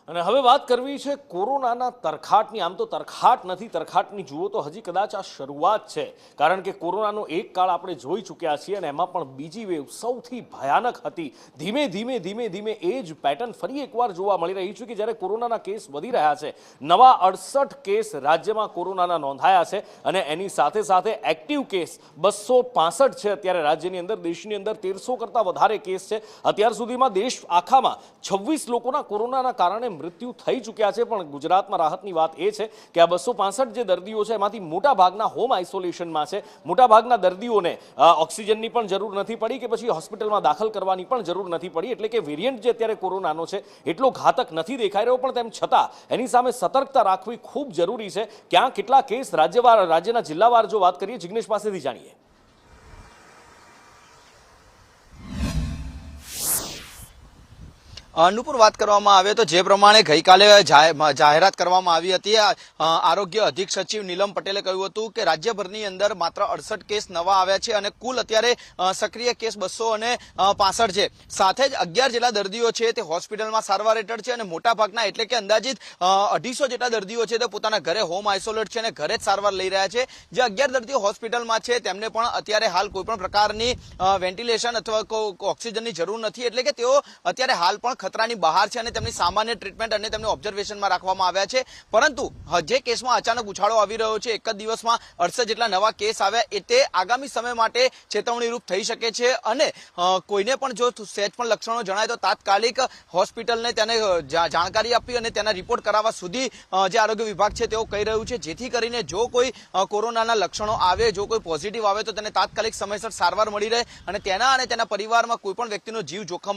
અને હવે વાત કરવી છે કોરોનાના તરખાટની। આમ તો તરખાટ નથી, તરખાટની જુઓ તો હજી કદાચ આ શરૂઆત છે, કારણ કે કોરોનાનો એક કાળ આપણે જોઈ ચૂક્યા છીએ અને એમાં પણ બીજી વેવ સૌથી ભયાનક હતી। ધીમે ધીમે ધીમે ધીમે એ જ પેટર્ન ફરી એકવાર જોવા મળી રહી છે કે જ્યારે કોરોનાના કેસ વધી રહ્યા છે, નવા 68 કેસ રાજ્યમાં કોરોનાના નોંધાયા છે અને એની સાથે સાથે એક્ટિવ કેસ 265 છે અત્યારે રાજ્યની અંદર। દેશની અંદર 1300 કરતાં વધારે કેસ છે। અત્યાર સુધીમાં દેશ આખામાં 26 લોકોના કોરોનાના કારણે મૃત્યુ થઈ ચૂક્યા છે, પણ ગુજરાતમાં રાહતની વાત એ છે કે આ 265 જે દર્દીઓ છે એમાંથી મોટા ભાગના હોમ આઇસોલેશનમાં છે। મોટા ભાગના દર્દીઓને ઓક્સિજનની પણ જરૂર નથી પડી કે પછી હોસ્પિટલમાં દાખલ કરવાની પણ જરૂર નથી પડી, એટલે કે વેરિયન્ટ જે અત્યારે કોરોનાનો છે એટલો ઘાતક નથી દેખાઈ રહ્યો, પણ તેમ છતાં એની સામે સતર્કતા રાખવી ખૂબ જરૂરી છે। ક્યાં કેટલા કેસ રાજ્યના જિલ્લાવાર જો વાત કરીએ, જિગ્નેશ પાસેથી જાણીએ। નુપુર, વાત કરવામાં આવે તો જે પ્રમાણે ગઈકાલે જાહેરાત કરવામાં આવી હતી, આરોગ્ય અધિક સચિવ નીલમ પટેલે કહ્યું હતું કે રાજ્યભરની અંદર માત્ર 68 કેસ નવા આવ્યા છે અને કુલ અત્યારે સક્રિય કેસ 265 છે। સાથે જ 11 જેટલા દર્દીઓ છે તે હોસ્પિટલમાં સારવાર હેઠળ છે અને મોટા ભાગના એટલે કે અંદાજિત 250 જેટલા દર્દીઓ છે તે પોતાના ઘરે હોમ આઇસોલેટ છે અને ઘરે જ સારવાર લઈ રહ્યા છે। જે 11 દર્દીઓ હોસ્પિટલમાં છે તેમને પણ અત્યારે હાલ કોઈ પણ પ્રકારની વેન્ટિલેશન અથવા ઓક્સિજનની જરૂર નથી, એટલે કે તેઓ અત્યારે હાલ પણ ખતરાની બહાર છે અને તેમની સામાન્ય ટ્રીટમેન્ટ અને તેમને ઓબ્ઝર્વેશનમાં રાખવામાં આવ્યા છે। પરંતુ જે કેસમાં અચાનક ઉછાળો આવી રહ્યો છે, એક જ દિવસમાં 68 જેટલા નવા કેસ આવ્યા, એ તે આગામી સમય માટે ચેતવણીરૂપ થઈ શકે છે અને કોઈને પણ જો સહેજ પણ લક્ષણો જણાય તો તાત્કાલિક હોસ્પિટલને તેને જાણકારી આપી અને તેના રિપોર્ટ કરાવવા સુધી જે આરોગ્ય વિભાગ છે તેઓ કહી રહ્યું છે, જેથી કરીને જો કોઈ કોરોનાના લક્ષણો આવે, જો કોઈ પોઝિટિવ આવે તો તેને તાત્કાલિક સમયસર સારવાર મળી રહે અને તેના પરિવારમાં કોઈ પણ વ્યક્તિનો જીવ જોખમ